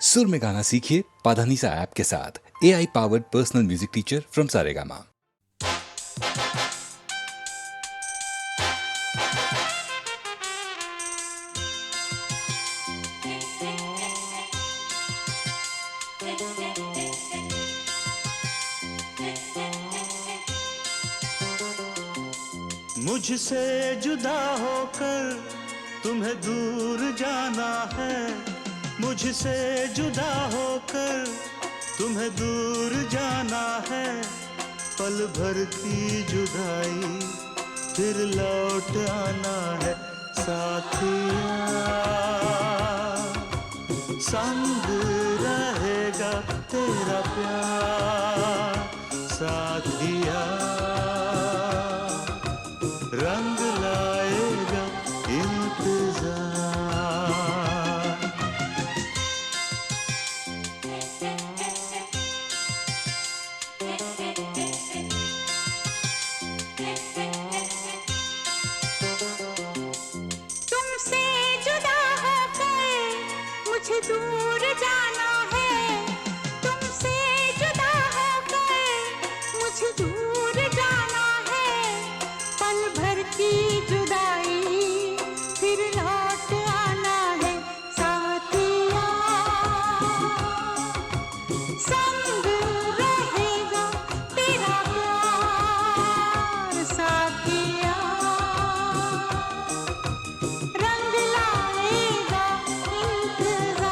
सुर में गाना सीखिए पाधानीसा ऐप के साथ। AI powered personal music teacher from Saregama. मुझसे जुदा होकर तुम्हें दूर जाना है, मुझसे जुदा होकर तुम्हें दूर जाना है। पल भर की जुदाई फिर लौट आना है। साथिया संग रहेगा तेरा प्यार, साथिया रंग लाएगा इंतजार। तुमसे जुदा होकर मुझे दूर जाना है, तुमसे जुदा होकर मुझे दूर जाना है। पल भर की जुदाई फिर लौट आना है। साथिया संग रहेगा तेरा प्यार, साथिया रंग लाएगा इंतजार।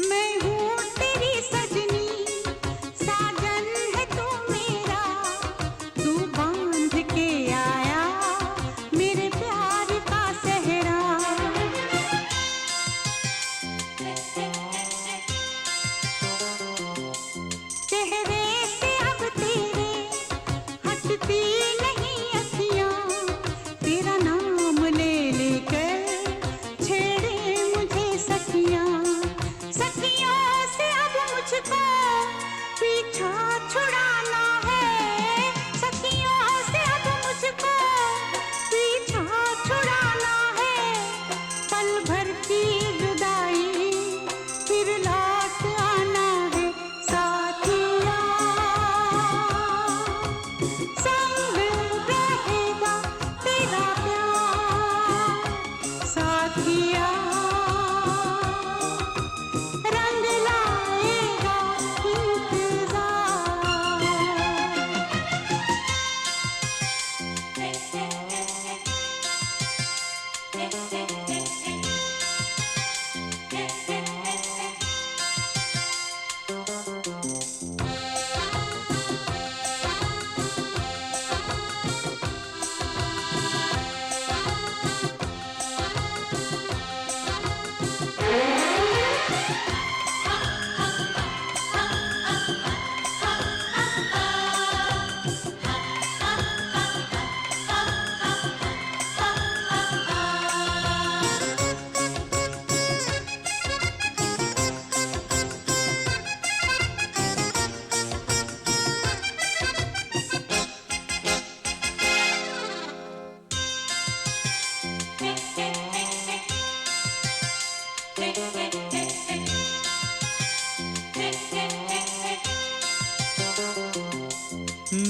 मैं हूँ तेरी सजनी, साजन है तू मेरा, तू बांध के आया मेरे प्यार का सेहरा। चेहरे से अब तेरे हटती नहीं अखियाँ, तेरा नाम ले लेकर छेड़े मुझे सखियाँ। सखियों से अब मुझको पीछा छुड़ाना है, सखियों से अब मुझको पीछा छुड़ाना है। पल भर की जुदाई फिर लौट आना है। साथिया संग रहेगा तेरा प्यार, साथिया रंग लाएगा इंतजार।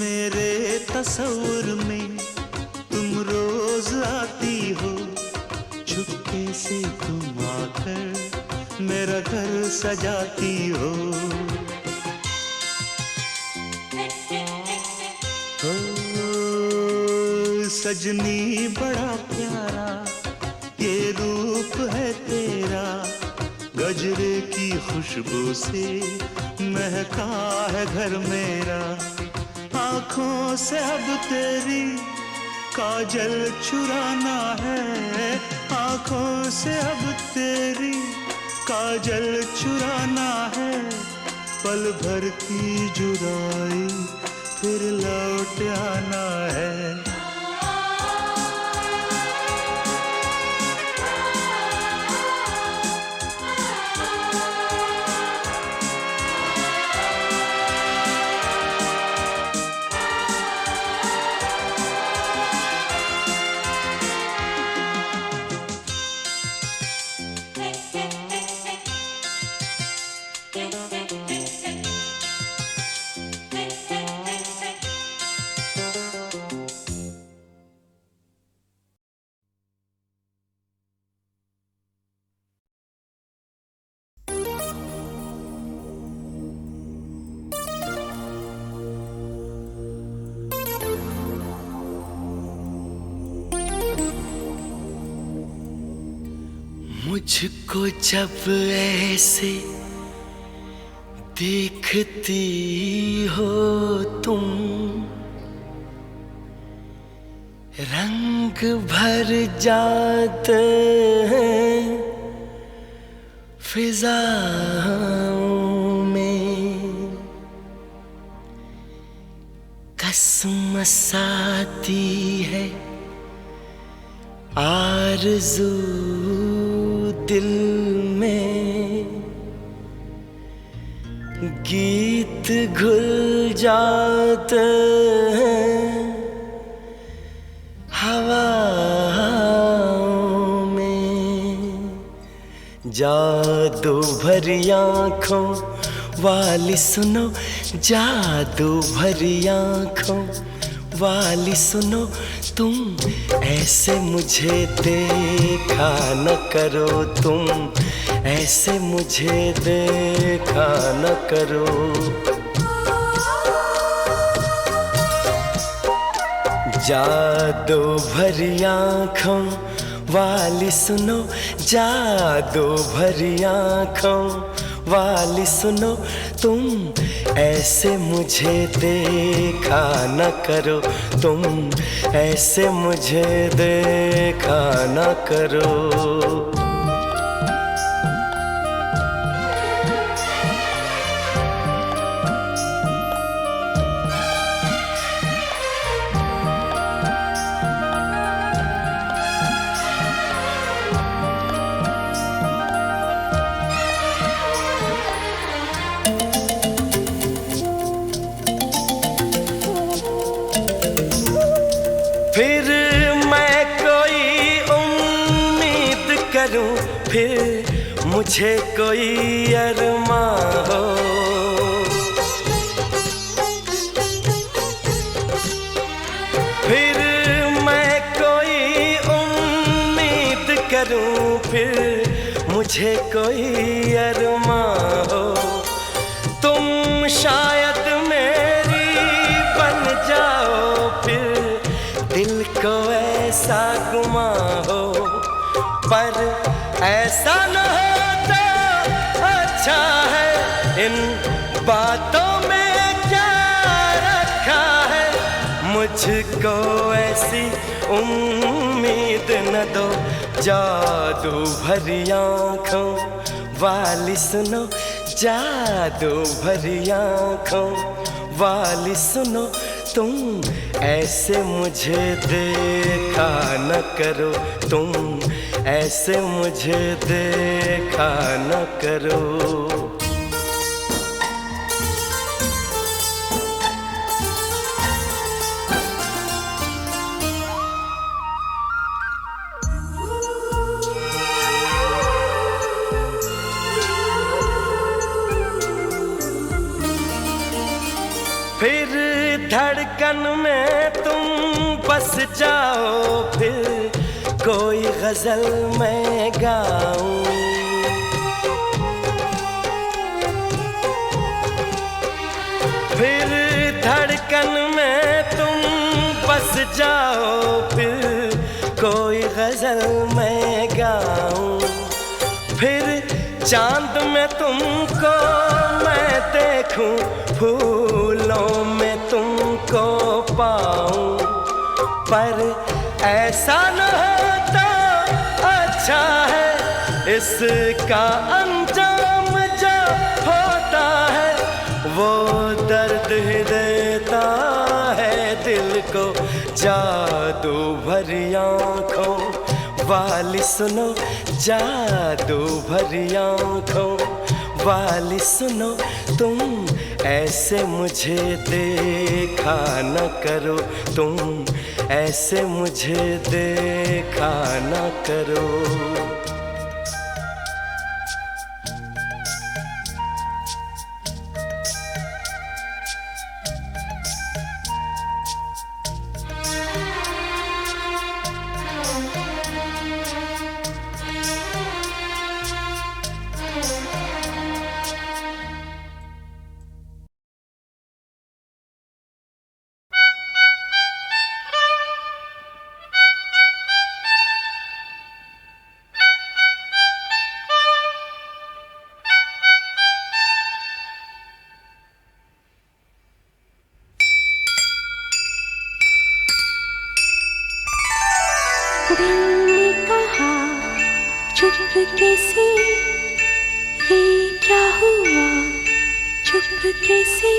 मेरे तस्वुर में तुम रोज आती हो, चुपके से तुम आकर मेरा घर सजाती हो। सजनी बड़ा प्यारा ये रूप है तेरा, गजरे की खुशबू से महका है घर मेरा। आँखों से अब तेरी काजल चुराना है, आँखों से अब तेरी काजल चुराना है। पल भर की जुदाई फिर लौट आना है। मुझको जब ऐसे देखती हो तुम, रंग भर जाते हैं फिजाओं में, कसमस आती है आरज़ू दिल में, गीत घुल जाते हैं हवाओं में। जादू भरी आँखों वाली सुनो, जादू भरी आँखों वाली सुनो, तुम ऐसे मुझे देखा न करो, तुम ऐसे मुझे देखा न करो। जादू भरी आँखों वाली सुनो, जादू भरी आँखों वाली सुनो, तुम ऐसे मुझे देखा न करो, तुम ऐसे मुझे देखा न करो। फिर मैं कोई उम्मीद करूं, फिर मुझे कोई अरमां हो। फिर मैं कोई उम्मीद करूं, फिर मुझे कोई अरमां हो। तुम शायद मेरी बन जाओ, फिर दिल को ऐसा गुमा हो, पर ऐसा न हो तो अच्छा है। इन बातों में क्या रखा है, मुझको ऐसी उम्मीद न दो। जादू भरी आँखों वाली सुनो, जादू भरी आँखों वाली सुनो, तुम ऐसे मुझे देखा न करो, तुम ऐसे मुझे देखा न करो। फिर धड़कन में तुम बस जाओ, फिर कोई गजल मैं गाऊं। फिर धड़कन में तुम बस जाओ, चांद में तुमको मैं देखूं, फूलों में तुमको पाऊं, पर ऐसा न होता अच्छा है, इसका अंजाम जो होता है वो दर्द ही देता है दिल को। जादू भरी आँखों वाली सुनो, जादू भरी आँखों वाली सुनो, तुम ऐसे मुझे देखा न करो, तुम ऐसे मुझे देखा न करो। दिल ने कहा चुपके से, ये क्या हुआ चुपके से।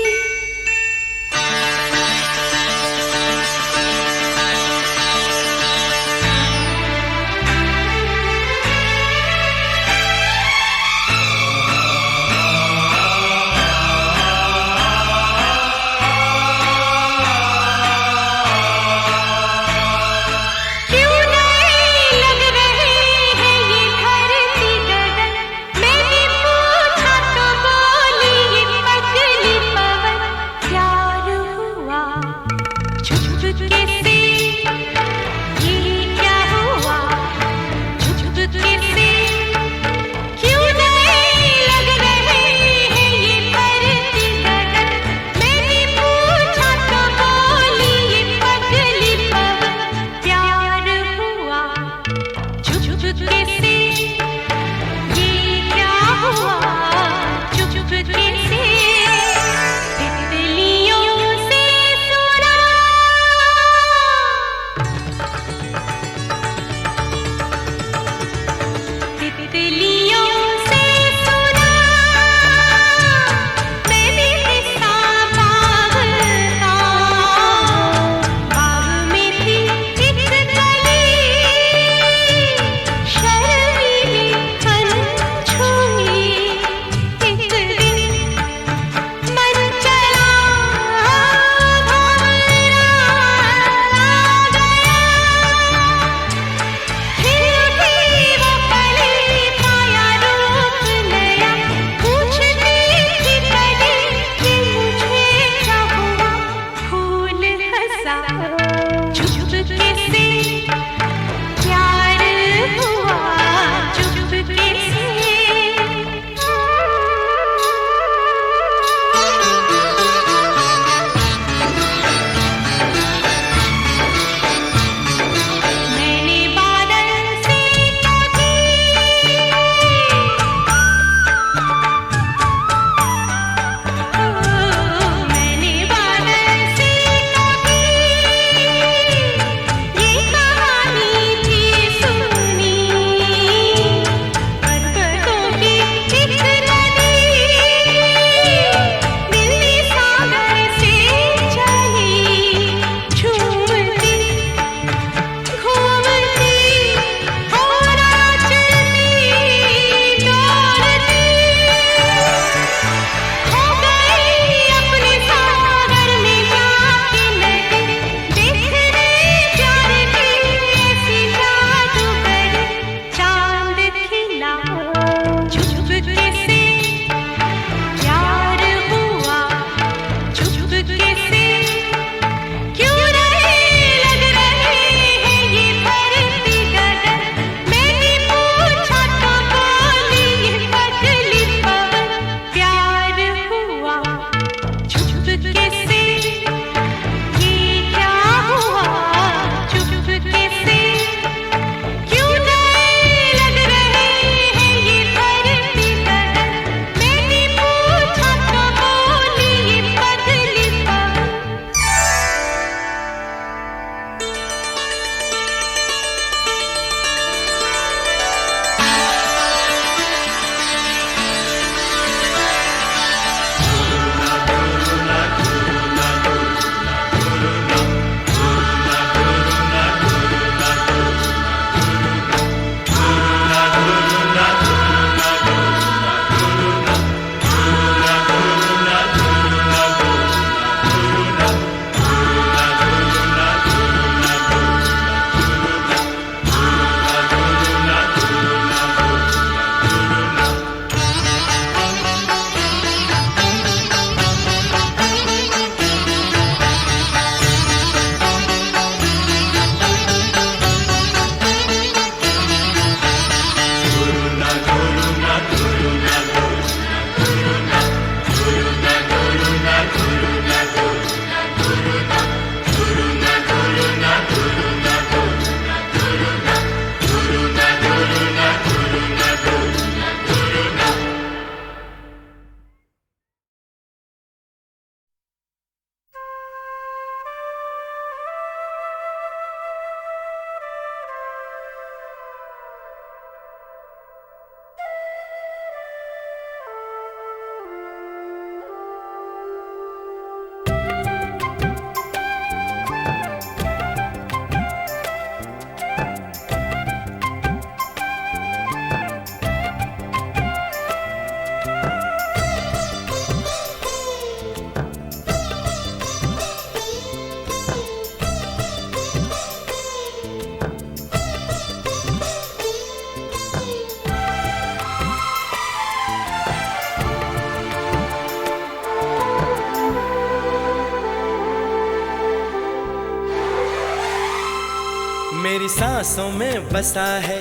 मेरी सांसों में बसा है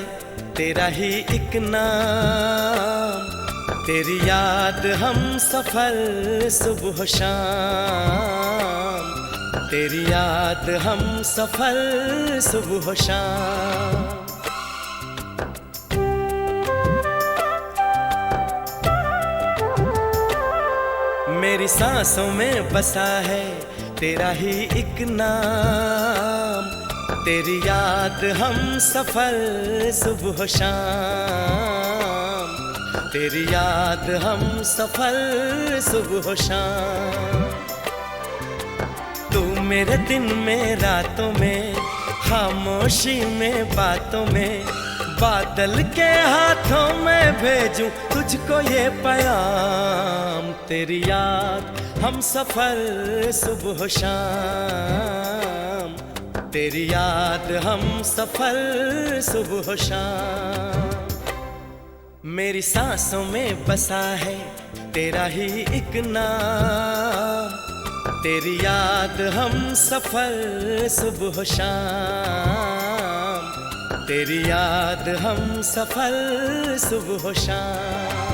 तेरा ही एक नाम, तेरी याद हम सफर सुबह शाम, तेरी याद हम सफर सुबह शाम। मेरी सांसों में बसा है तेरा ही एक नाम, तेरी याद हम सफर सुबह शाम, तेरी याद हम सफर सुबह शाम। तू मेरे दिन में रातों में, खामोशी में बातों में, बादल के हाथों में भेजूं तुझको ये पैगाम, तेरी याद हम सफर सुबह शाम, तेरी याद हम सफर सुबह शाम। मेरी सांसों में बसा है तेरा ही एक नाम, तेरी याद हम सफर सुबह शाम, तेरी याद हम सफर सुबह शाम।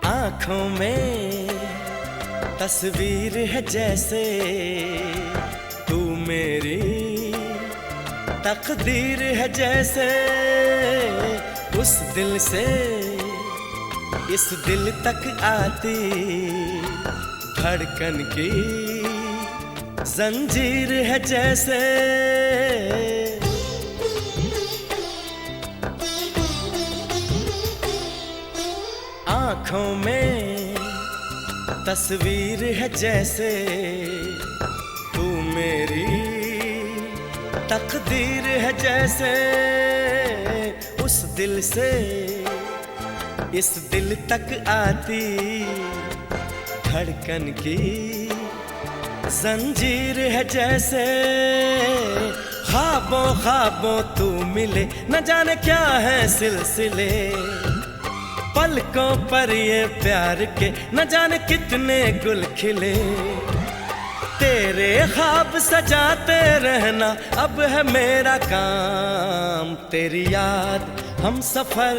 आँखों में तस्वीर है जैसे तू मेरी तकदीर है जैसे, उस दिल से इस दिल तक आती धड़कन की जंजीर है जैसे। आँखों में तस्वीर है जैसे तू मेरी तकदीर है जैसे, उस दिल से इस दिल तक आती धड़कन की जंजीर है जैसे। ख्वाबों ख्वाबों तू मिले न जाने क्या है सिलसिले, पलकों पर ये प्यार के न जाने कितने गुल खिले, तेरे ख्वाब सजाते रहना अब है मेरा काम, तेरी याद हम सफर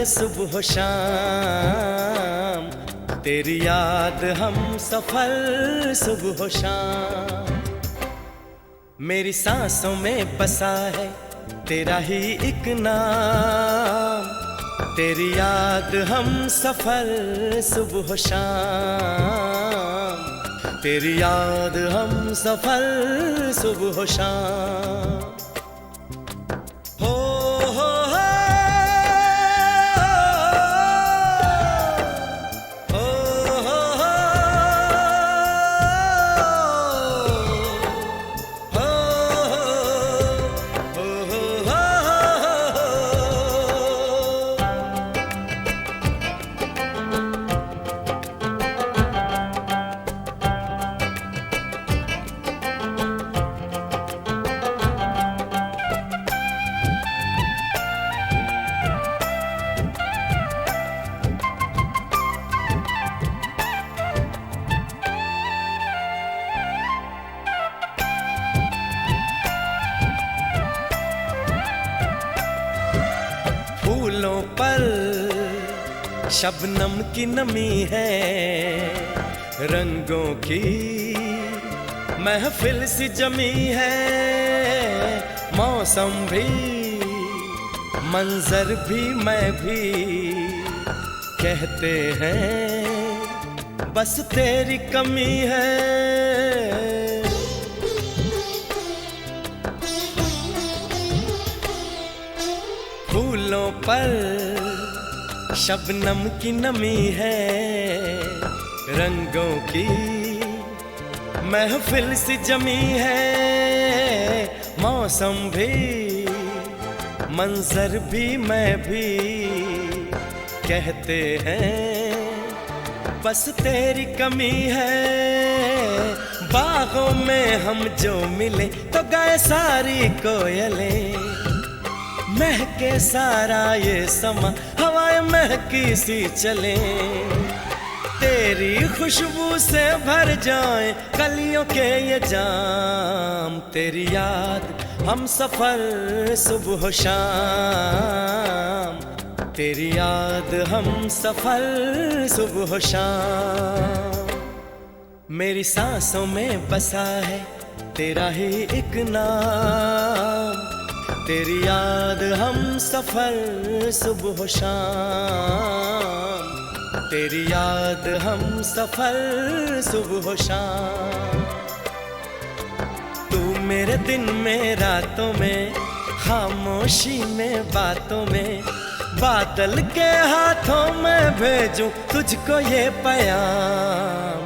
सुबह शाम, तेरी याद हम सफर सुबह शाम। मेरी सांसों में बसा है तेरा ही एक नाम, तेरी याद हम सफर सुबह शाम, तेरी याद हम सफर सुबह शाम। हो हो हो हो फूलों पर शबनम की नमी है, रंगों की महफिल सी जमी है, मौसम भी मंजर भी मैं भी कहते हैं बस तेरी कमी है। फूलों पर शबनम की नमी है, रंगों की महफिल सी जमी है, मौसम भी मंजर भी मैं भी कहते हैं बस तेरी कमी है। बागों में हम जो मिले तो गाए सारी कोयलें, महके सारा ये समा हवाएं महकी सी चले, तेरी खुशबू से भर जाए कलियों के ये जाम। तेरी याद हम सफर सुबह शाम, तेरी याद हम सफर सुबह शाम। मेरी सांसों में बसा है तेरा ही एक नाम, तेरी याद हम सफर सुबह शाम, तेरी याद हम सफर सुबह शाम। तू मेरे दिन में रातों में, खामोशी में बातों में, बादल के हाथों में भेजूं तुझको ये पैगाम।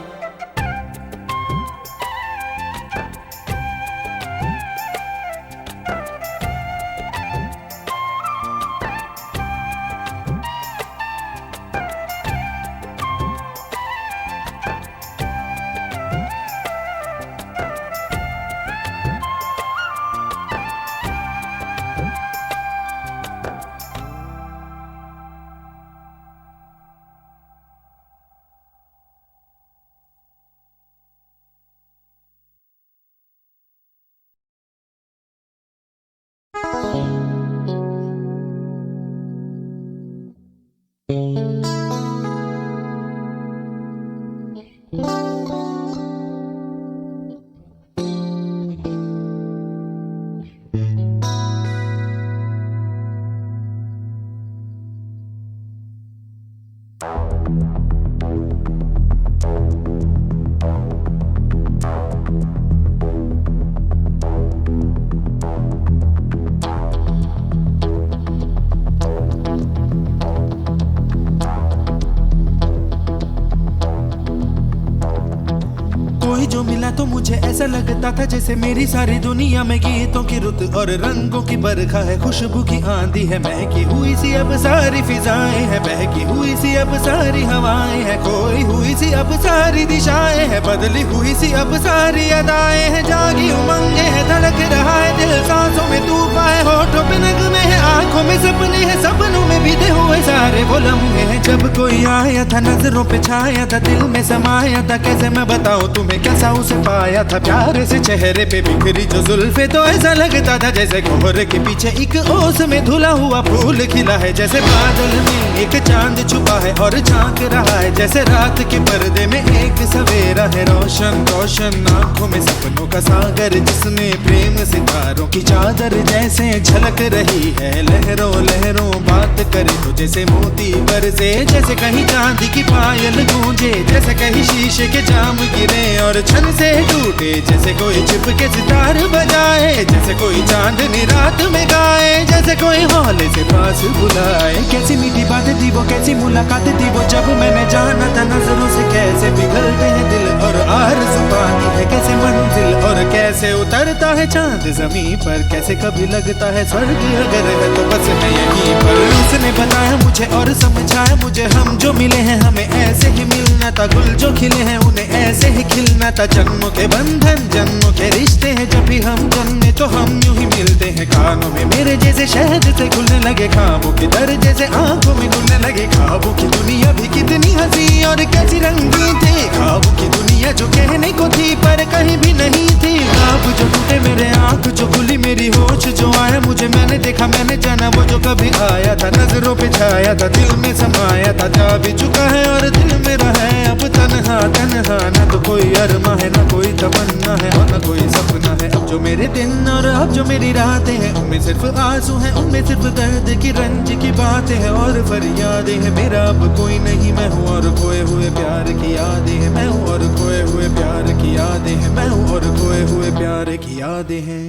जो मिला तो मुझे ऐसा लगता था जैसे मेरी सारी दुनिया में गीतों की रुत और रंगों की बरखा है, खुशबू की आंधी है, महकी हुई सी अब सारी फिजाएं हैं, बहकी हुई सी अब सारी हवाएं हैं, खोई हुई सी अब सारी दिशाएं हैं, बदली हुई सी अब सारी अदाएं हैं, जागी उमंगे है, धड़क रहा है दिल, सांसों में तूफान है, होठों पे नगमे है, आंखों में सपने हैं, सपनों में बीते हुए सारे वो लम्हे हैं। जब कोई आया था नजरों पे छाया था, दिल में समाया था, कैसे मैं बताऊं तुम्हें कैसा उसे पाया था, प्यार से चेहरे पे बिखरी जो जुल्फे तो ऐसा लगता था जैसे कोहरे के पीछे एक ओस में धुला हुआ फूल खिला है, जैसे बादल में एक चांद छुपा है और झांक रहा है, जैसे रात के पर्दे में एक सवेरा है, रोशन रोशन आंखों में सपनों का सागर, जिसमें प्रेम सितारों की चादर जैसे झलक रही है, लहरों लहरों बात करे तो जैसे मोती बरसे, जैसे कहीं चांदी की पायल गूंजे, जैसे कहीं शीशे के जाम गिरे और छन से टूटे, जैसे कोई छिप के सितार बजाए, जैसे कोई चांदनी रात में गाए, जैसे कोई हौले से पास बुलाए। कैसी मीठी बातें थी वो, कैसी मुलाकातें थी वो, जब मैंने जाना था नजरों से कैसे पिघलते हैं दिल और आरज़ू पानी है कैसे मंजिल, और कैसे उतरता है चांद जमीन पर, कैसे कभी लगता है स्वर्ग अगर है तो बस मैं यहीं पर। उसने बताया मुझे और समझाया मुझे, हम जो मिले हैं हमें ऐसे ही मिलना था, गुल जो खिले हैं उन्हें ऐसे ही खिलना था, जन्मों के बंधन जन्मों के रिश्ते हैं, जब भी हम जन्मे तो हम यूं ही मिलते हैं, कानों में मेरे जैसे शहद से खुलने लगे, ख्वाबों के दर जैसे आंखों में खुलने लगे, ख्वाबों की दुनिया भी कितनी हंसी और कैसी रंगीन थी, ख्वाबों की दुनिया जो कहने को थी पर कहीं भी नहीं थी, ख्वाब जो टूटे मेरे आंख जो खुली मेरी होश जो आया मुझे, मैंने देखा मैंने जाना वो जो कभी आया था, नजरों पे छाया था, दिल में समाया था, जा भी चुका है और दिल मेरा है अब तन्हा तन्हा, न तो कोई अरमा है न कोई तमन्ना है और न कोई सपना है। अब जो मेरे दिन और अब जो मेरी रातें हैं उनमें सिर्फ आंसू हैं, उनमें सिर्फ दर्द की रंज की बातें हैं और फरियादें हैं, मेरा अब कोई नहीं मैं हूँ और खोए हुए प्यार की यादें हैं, मैं हूँ और खोए हुए प्यार की यादें हैं, मैं हूँ और खोए हुए प्यार की यादें हैं।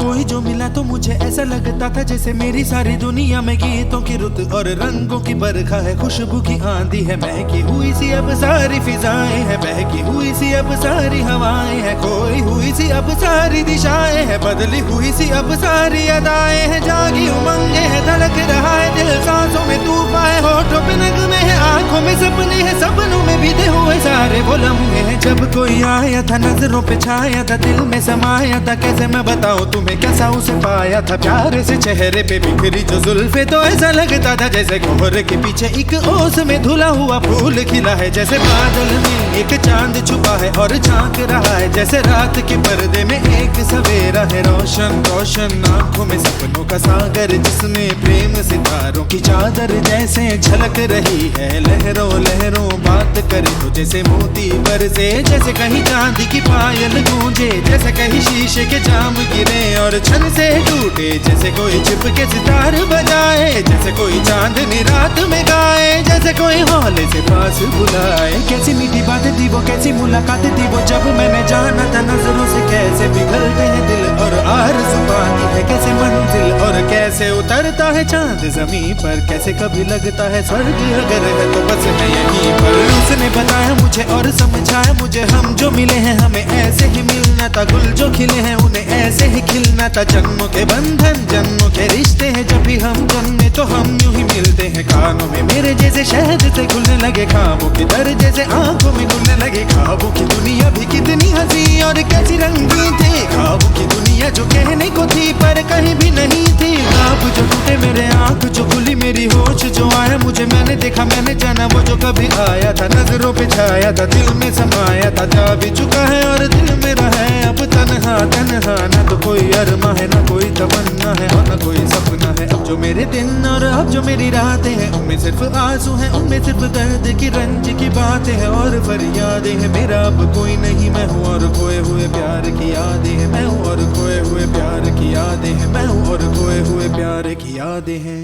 कोई जो मिला तो मुझे ऐसा लगता था जैसे मेरी सारी दुनिया में गीतों की रुत और रंगों की बरखा है, खुशबू की आंधी है, महकी हुई सी अब सारी फिजाएं है, बहकी हुई सी अब सारी हवाएं है, खोई हुई सी अब सारी दिशाएं है, बदली हुई सी अब सारी अदाएं है, जागी उमंगे है, धड़क रहा है दिल, सांसों में तूफान है, होठों पे नगमे है, आंखों में सपने हैं, सपनों में बीते हुए सारे वो लम्हे हैं। जब कोई आया था नजरों पे छाया था, दिल में समाया था, कैसे मैं बताऊं तुम्हें कैसा उसे पाया था, प्यारे से चेहरे पे बिखरी जो जुल्फे, तो ऐसा लगता था जैसे कोहरे के पीछे एक ओस में धुला हुआ फूल खिला है, जैसे बादल में एक चांद छुपा है और झांक रहा है, जैसे रात के पर्दे में एक सवेरा है, रोशन रोशन आंखों में सपनों का सागर, जिसमें प्रेम सितारों की चादर जैसे झलक रही है, लहरों लहरों बात करे तो जैसे मोती बरसे, जैसे कहीं चांदी की पायल गूंजे, जैसे कहीं शीशे के जाम गिरे और छन से टूटे, जैसे कोई छिप के सितार बजाए, जैसे कोई चांदनी रात में गाए, जैसे कोई हौले से पास बुलाए। कैसी मीठी बात थी वो, कैसी मुलाकात थी वो, जब मैंने जाना था नजरों से कैसे पिघलते हैं दिल और आरज़ू पाती है कैसे मंजिल, और कैसे उतरता है चांद जमीन पर, कैसे कभी लगता है स्वर्ग अगर है तो बस है यहीं पर। उसने बताया मुझे और समझाया मुझे, हम जो मिले हैं हमें ऐसे ही मिलना था, गुल जो खिले हैं उन्हें ऐसे ही खिलना था, जन्मों के बंधन जन्मों के रिश्ते हैं, जब भी हम जन्मे तो हम यूं ही मिलते हैं, कानों में मेरे जैसे शहद से खुलने लगे ख्वाबों के दर, जैसे आंखों में घुलने लगे ख्वाबों की दुनिया भी कितनी हंसी और कैसी रंगीन थी, ख्वाबों की दुनिया जो कहने को थी पर कहीं भी नहीं थी, ख्वाब जो टूटे मेरे आंख जो खुली मेरी होश जो आया मुझे, मैंने देखा मैंने जाना वो जो कभी आया था, नजरों पे छाया था दिल में समाया था, जा भी चुका है और दिल मेरा है अब तन्हा तन्हा, ना तो कोई अरमा है ना कोई तमन्ना है और ना कोई सपना है, अब जो मेरे दिन और अब जो मेरी रातें हैं उनमें सिर्फ आंसू हैं, उनमें सिर्फ दर्द की रंज की बातें हैं और फरियादें हैं, मेरा अब कोई नहीं मैं हूँ और खोए हुए प्यार की यादें हैं, मैं हूँ और खोए हुए प्यार की यादें हैं, मैं हूँ और खोए हुए प्यार की यादें हैं।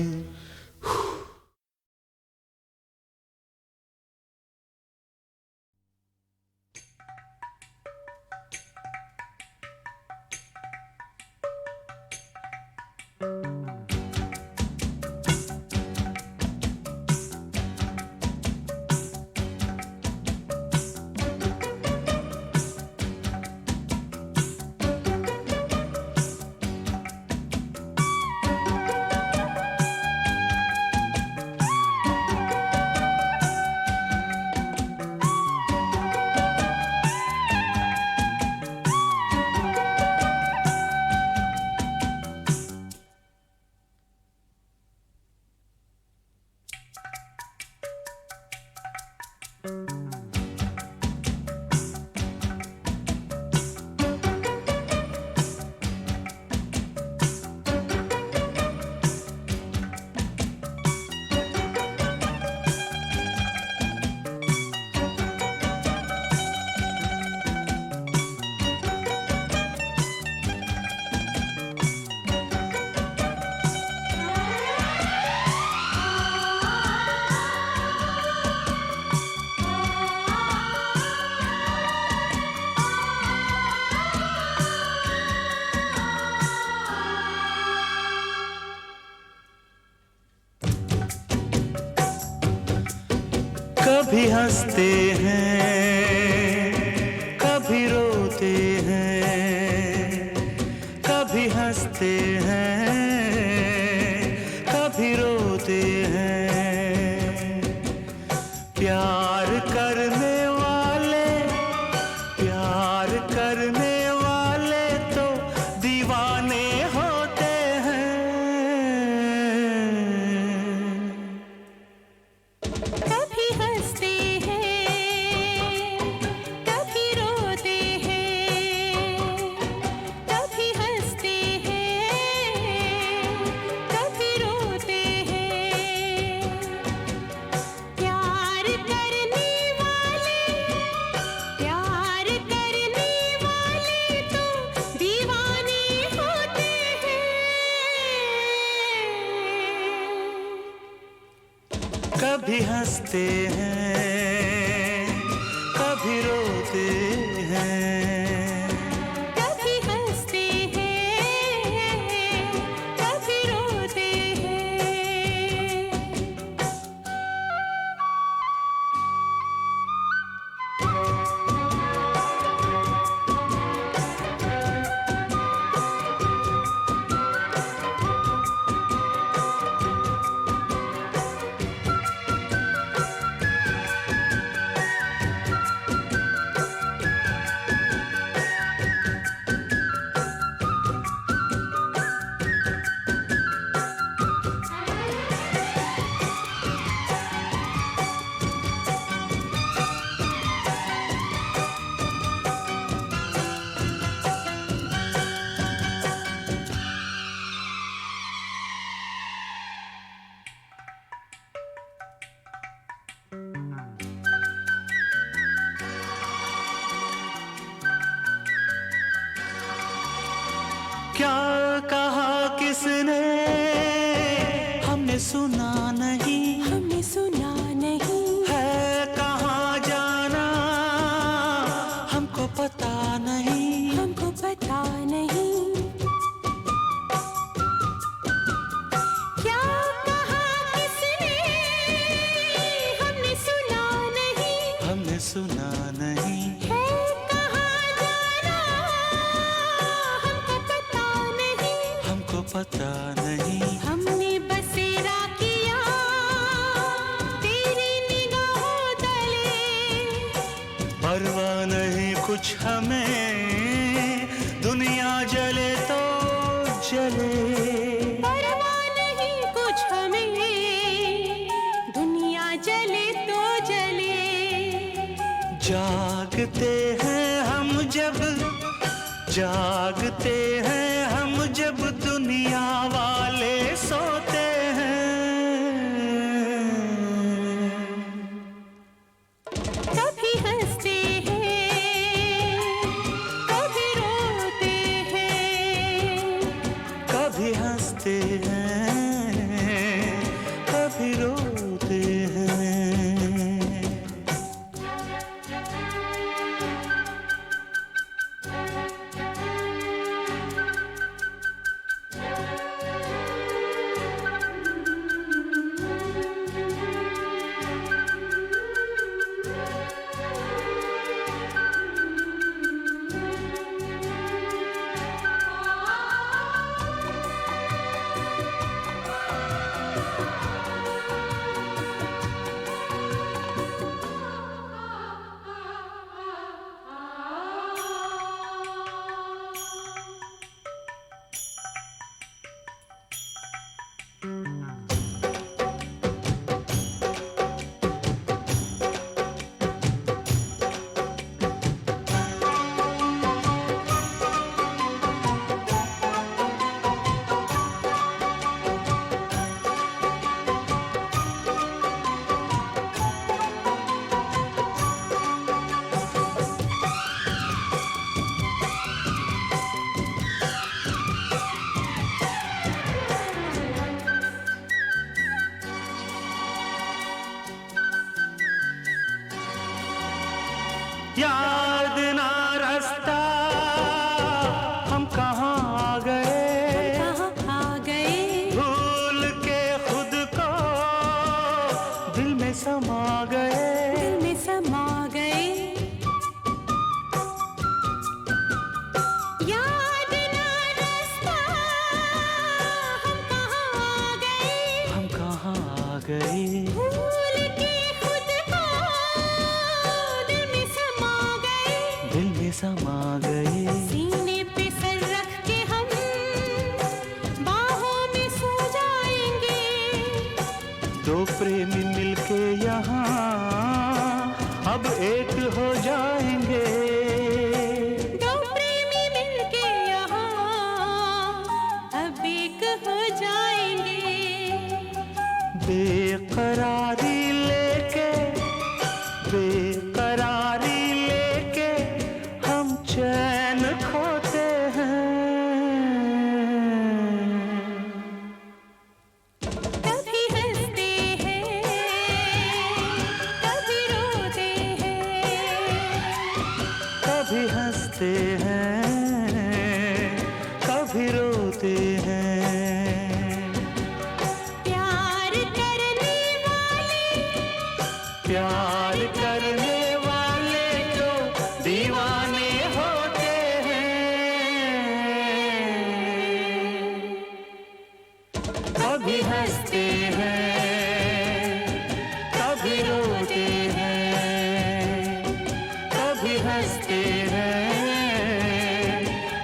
कभी हंसते हैं कभी रोते हैं, कभी हंसते हैं कभी रोते हैं, प्यार करने वाले तो दीवाने होते हैं। कभी हंसते हैं कभी हंसते हैं, कभी रोते हैं। कभी हंसते हैं, कभी रोते हैं। क्या कहा किसने हमने सुना नहीं, हमने सुना नहीं, है कहाँ जाना हमको पता नहीं। हमको पता नहीं। क्या कहा किसने हमने सुना नहीं, हमने सुना नहीं, है कहाँ जाना हमको पता नहीं। हमको पता नहीं। हमने बसेरा किया तेरी निगाहों तले, परवाह नहीं कुछ हमें, दुनिया जले तो जले। परवाह नहीं कुछ हमें, दुनिया जले तो जले। जागते हैं हम जब, जागते हैं हम जब दुनिया वाले सोते हैं। कभी हंसते हैं, कभी रोते हैं। कभी हंसते हैं, कभी रोते हैं। याद ना रास्ता हम कहाँ आ गए, कहाँ आ गए, भूल के खुद को दिल में समा गए। दिल में समा गए। याद ना रास्ता हम कहाँ आ गए, हम कहाँ आ गए, भूल के खुद को दिल में समा गए। दिल में समा गए। सीने पे सर रख के हम बाहों में सो जाएंगे। दो प्रेमी मिलके यहाँ अब एक हो जाएंगे। दो प्रेमी मिलके यहाँ अब एक हो जाएंगे। बेकरारी लेके, बेकरारी लेके हम चैन खोते हैं। कभी हंसते हैं, प्यार करने वाले जो दीवाने होते हैं, कभी हंसते हैं, कभी रोते हैं, कभी हंसते हैं,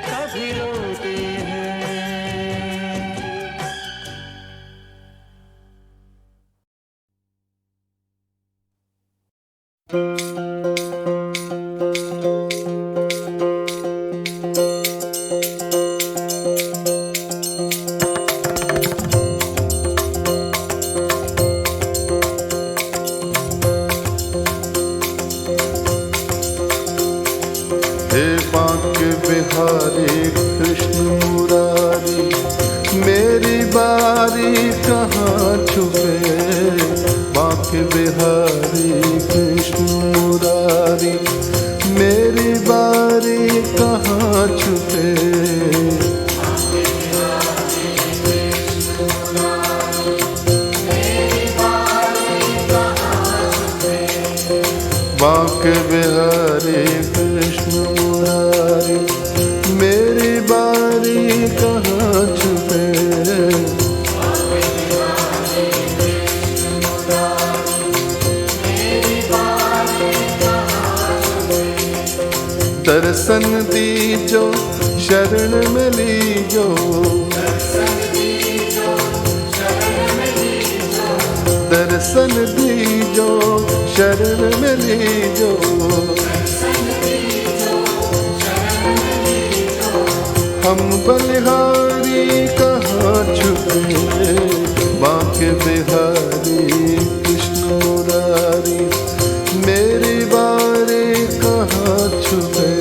कभी रोते हैं। हे बांके बिहारी कृष्ण मुरारी, मेरी बारी कहाँ छुपे। बांके बिहारी कृष्ण मुरारी, मेरी बारी कहाँ छुपे। बांके बिहारी कृष्ण मुरारी, मेरी बारी कहाँ छुपे। दर्शन दीजो शरण में लीजो, दर्शन दीजो शरण में लीजो। हम बलिहारी कहाँ छुपे। बांके बिहारी कृष्ण मुरारी, मेरी बारी कहाँ छुपे।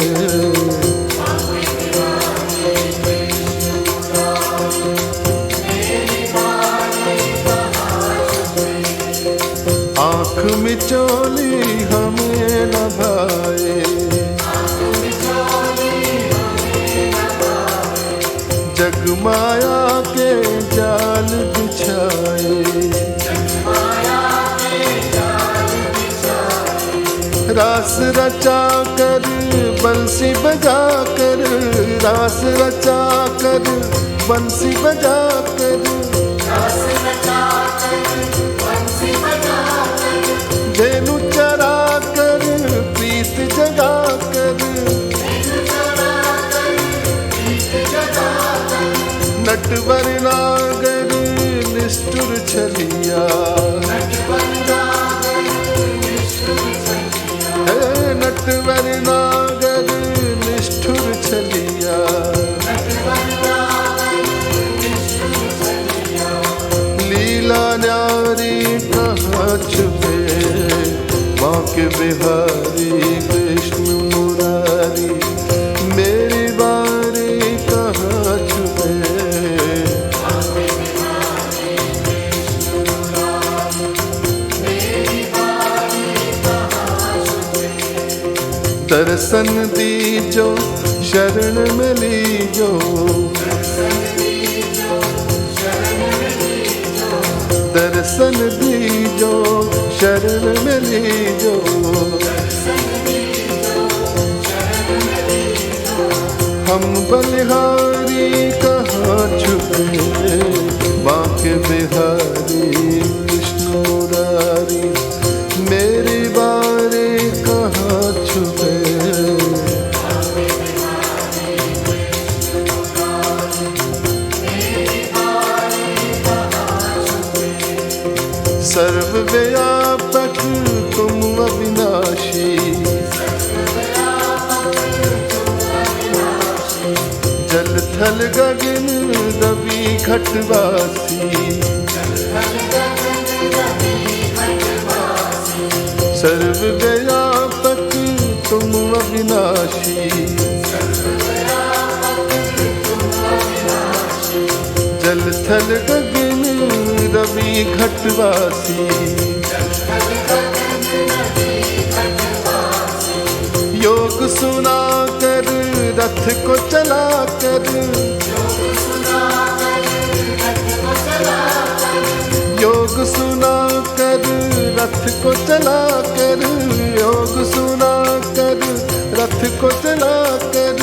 आँख मिचोली हमें न भाए, जगमाया के जाल बिछाए। रास रचा कर बंसी बजा कर, रास रचा कर बंसी बजा कर। धेनु चरा कर प्रीत जगा कर, नटवर नागर निष्ठुर छलिया। है नटवर नागर निष्ठुर छलिया। लीला न्यारी कहाँ छुपे। बांके बिहारी कृष्ण मुरारी, मेरी बारी कहाँ छुपे। दर्शन दीजो शरण में लीजो, दर्शन दीजो शरण में लीजो। हम बलिहारी कहाँ छुपे। बांके बिहारी कृष्ण मुरारी, मेरी बारी कहाँ छुपे। सर्वव्यापक तुम अविनाशी, जल थल गगन रवि घटवासी। सर्वव्यापक तुम अविनाशी, जल थल गगन रवि घटवासी। योग सुना कर रथ को चला कर, योग सुना कर रथ को चला कर, योग सुना कर, रथ को चला कर,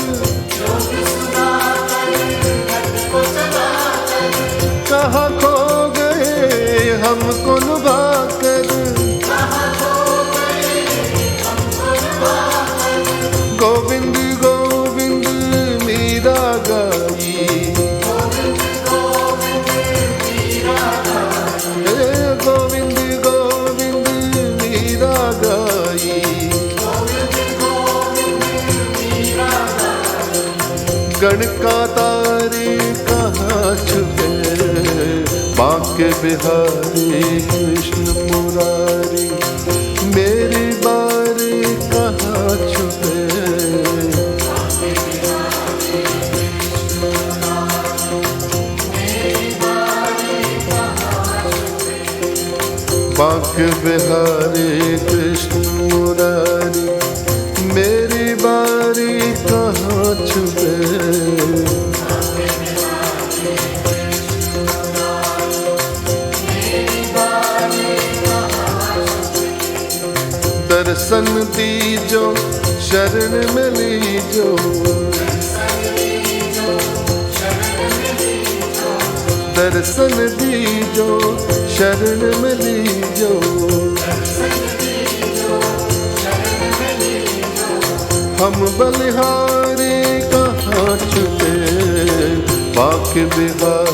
कहाँ खो गए हमको लुभा कर, गोविंद गोविंद मीरा गाई, गोविंद गोविंद मीरा गाई, गण का तारे कहाँ छुपे, बांके बिहारी कृष्ण मुरारी, मेरी बारी कहाँ छुपे, बांके बिहारी कृष्ण मुरारी, मेरी बारी कहाँ छुपे। दर्शन दीजो शरण में लीजो, दर्शन दीजो शरण में लीजो, हम बलिहारी कहाँ छुपे, बांके बिहारी